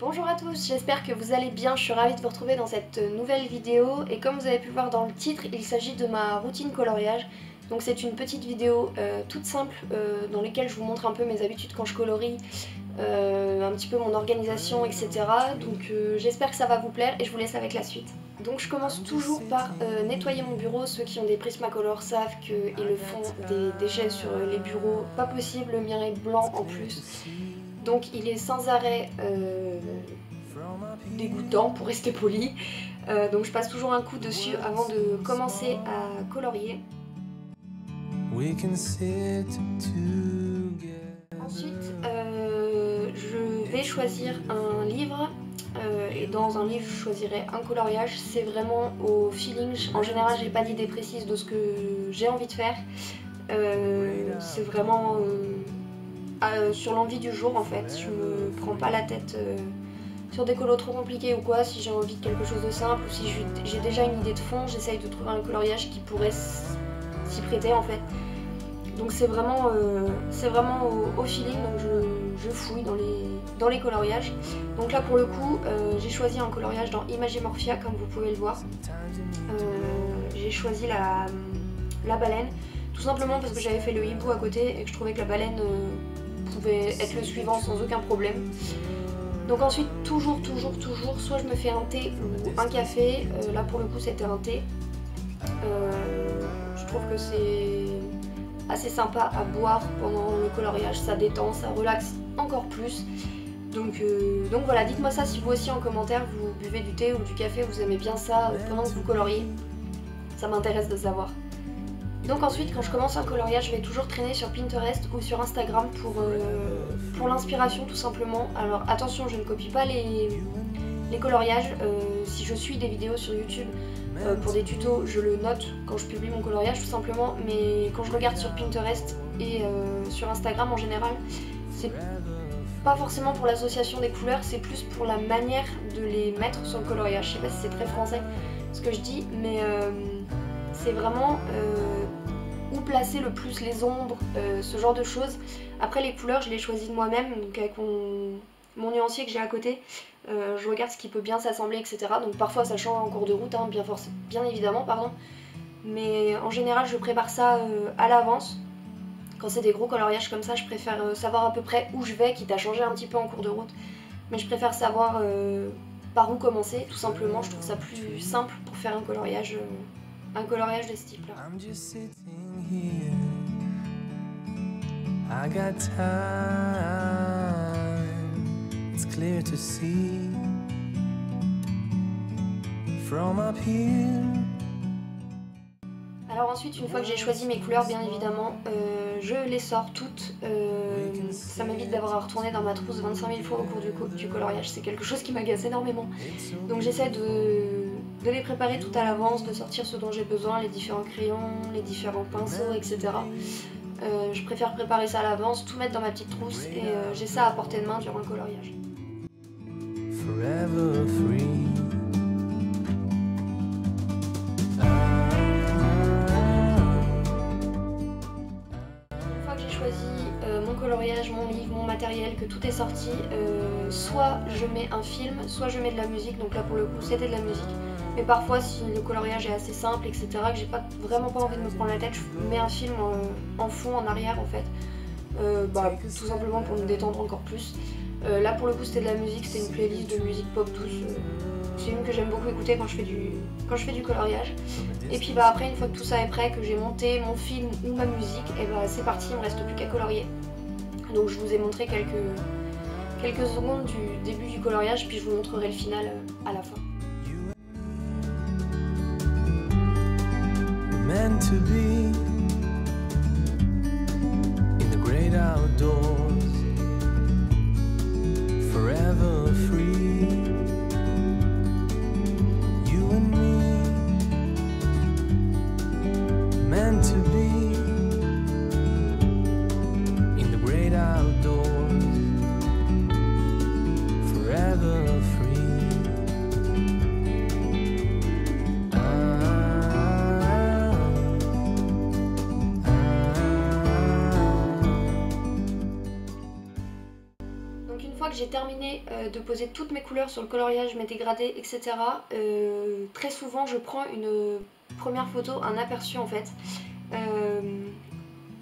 Bonjour à tous, j'espère que vous allez bien, je suis ravie de vous retrouver dans cette nouvelle vidéo et comme vous avez pu le voir dans le titre, il s'agit de ma routine coloriage. Donc c'est une petite vidéo toute simple dans laquelle je vous montre un peu mes habitudes quand je colorie, un petit peu mon organisation, etc. Donc j'espère que ça va vous plaire et je vous laisse avec la suite. Donc je commence toujours par nettoyer mon bureau. Ceux qui ont des Prismacolor savent qu'ils le font des déchets sur les bureaux, pas possible, le mien est blanc en plus. Donc il est sans arrêt dégoûtant pour rester poli. Donc je passe toujours un coup dessus avant de commencer à colorier. Ensuite je vais choisir un livre et dans un livre je choisirai un coloriage. C'est vraiment au feeling. En général j'ai pas d'idée précise de ce que j'ai envie de faire. C'est vraiment sur l'envie du jour en fait. Je me prends pas la tête sur des colos trop compliqués ou quoi. Si j'ai envie de quelque chose de simple ou si j'ai déjà une idée de fond, j'essaye de trouver un coloriage qui pourrait s'y prêter en fait. Donc c'est vraiment au feeling, donc je fouille dans les coloriages. Donc là pour le coup j'ai choisi un coloriage dans Imagimorphia comme vous pouvez le voir. J'ai choisi la baleine, tout simplement parce que j'avais fait le hibou à côté et que je trouvais que la baleine pouvait être le suivant sans aucun problème. Donc ensuite toujours, soit je me fais un thé ou un café. Là pour le coup c'était un thé. Je trouve que c'est assez sympa à boire pendant le coloriage, ça détend, ça relaxe encore plus. Donc voilà, dites-moi ça si vous aussi en commentaire vous buvez du thé ou du café, vous aimez bien ça pendant que vous coloriez. Ça m'intéresse de savoir. Donc ensuite quand je commence un coloriage, je vais toujours traîner sur Pinterest ou sur Instagram pour l'inspiration tout simplement. Alors attention, je ne copie pas les coloriages. Si je suis des vidéos sur YouTube pour des tutos, je le note quand je publie mon coloriage tout simplement. Mais quand je regarde sur Pinterest et sur Instagram en général, c'est pas forcément pour l'association des couleurs, c'est plus pour la manière de les mettre sur le coloriage. Je sais pas si c'est très français ce que je dis, mais c'est vraiment où placer le plus les ombres, ce genre de choses. Après les couleurs je les choisis de moi-même, donc avec mon nuancier que j'ai à côté, je regarde ce qui peut bien s'assembler, etc. Donc parfois ça change en cours de route, hein, bien évidemment, pardon. Mais en général je prépare ça à l'avance. Quand c'est des gros coloriages comme ça, je préfère savoir à peu près où je vais, quitte à changer un petit peu en cours de route. Mais je préfère savoir par où commencer, tout simplement. Je trouve ça plus simple pour faire un coloriage de ce type là. I got time, it's clear to see from up here. Alors ensuite, une fois que j'ai choisi mes couleurs, bien évidemment, je les sors toutes. Ça m'évite d'avoir à retourner dans ma trousse 25 000 fois au cours du coloriage. C'est quelque chose qui m'agace énormément. Donc j'essaie de les préparer tout à l'avance, de sortir ce dont j'ai besoin, les différents crayons, les différents pinceaux, etc. Je préfère préparer ça à l'avance, tout mettre dans ma petite trousse et j'ai ça à portée de main durant le coloriage. Forever free. Une fois que j'ai choisi mon coloriage, mon livre, mon matériel, que tout est sorti, soit je mets un film, soit je mets de la musique. Donc là pour le coup c'était de la musique. Mais parfois si le coloriage est assez simple, etc., que j'ai vraiment pas envie de me prendre la tête, je mets un film en fond, en arrière en fait. Tout simplement pour me détendre encore plus. Là pour le coup c'était de la musique, c'était une playlist de musique pop douce. C'est une que j'aime beaucoup écouter quand je fais du coloriage. Et puis après une fois que tout ça est prêt, que j'ai monté mon film ou ma musique, et c'est parti, il me reste plus qu'à colorier. Donc je vous ai montré quelques secondes du début du coloriage, puis je vous montrerai le final à la fin. Meant to be in the great outdoors, forever free, you and me, meant to be in the great outdoors, forever free. que j'ai terminé de poser toutes mes couleurs sur le coloriage, mes dégradés, etc., très souvent je prends une première photo, un aperçu en fait.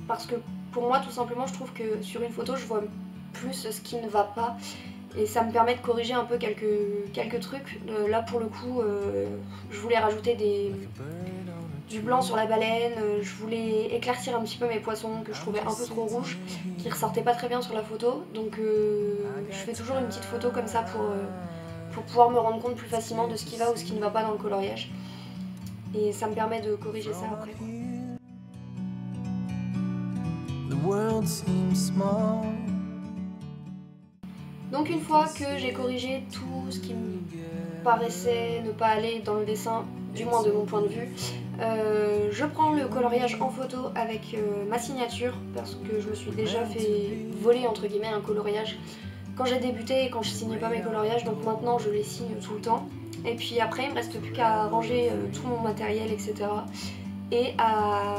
Parce que pour moi, tout simplement, je trouve que sur une photo, je vois plus ce qui ne va pas. Et ça me permet de corriger un peu quelques trucs. Là, pour le coup, je voulais rajouter du blanc sur la baleine. Je voulais éclaircir un petit peu mes poissons que je trouvais un peu trop rouges, qui ressortaient pas très bien sur la photo. Donc je fais toujours une petite photo comme ça pour pouvoir me rendre compte plus facilement de ce qui va ou ce qui ne va pas dans le coloriage. Et ça me permet de corriger ça après, quoi. Donc une fois que j'ai corrigé tout ce qui me paraissait ne pas aller dans le dessin, du moins de mon point de vue, je prends le coloriage en photo avec ma signature, parce que je me suis déjà fait voler entre guillemets un coloriage quand j'ai débuté et quand je signais pas mes coloriages, donc maintenant je les signe tout le temps. Et puis après il me reste plus qu'à ranger tout mon matériel, etc. et à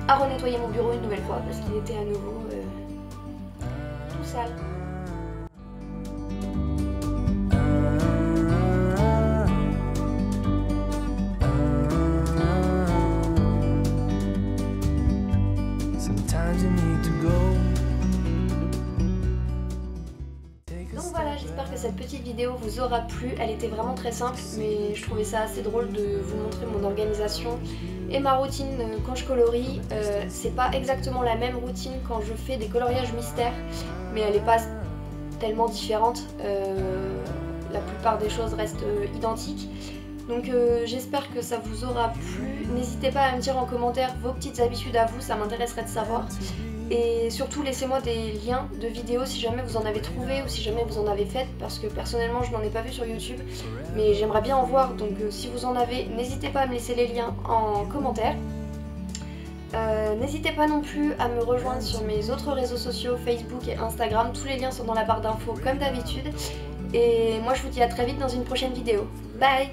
renettoyer mon bureau une nouvelle fois parce qu'il était à nouveau tout sale. Donc voilà, j'espère que cette petite vidéo vous aura plu. Elle était vraiment très simple, mais je trouvais ça assez drôle de vous montrer mon organisation et ma routine quand je colorie. C'est pas exactement la même routine quand je fais des coloriages mystères, mais elle est pas tellement différente. La plupart des choses restent identiques. Donc j'espère que ça vous aura plu. N'hésitez pas à me dire en commentaire vos petites habitudes à vous, ça m'intéresserait de savoir. Et surtout laissez-moi des liens de vidéos si jamais vous en avez trouvé ou si jamais vous en avez fait, parce que personnellement je n'en ai pas vu sur YouTube, mais j'aimerais bien en voir, donc si vous en avez, n'hésitez pas à me laisser les liens en commentaire. N'hésitez pas non plus à me rejoindre sur mes autres réseaux sociaux, Facebook et Instagram, tous les liens sont dans la barre d'infos comme d'habitude. Et moi je vous dis à très vite dans une prochaine vidéo. Bye!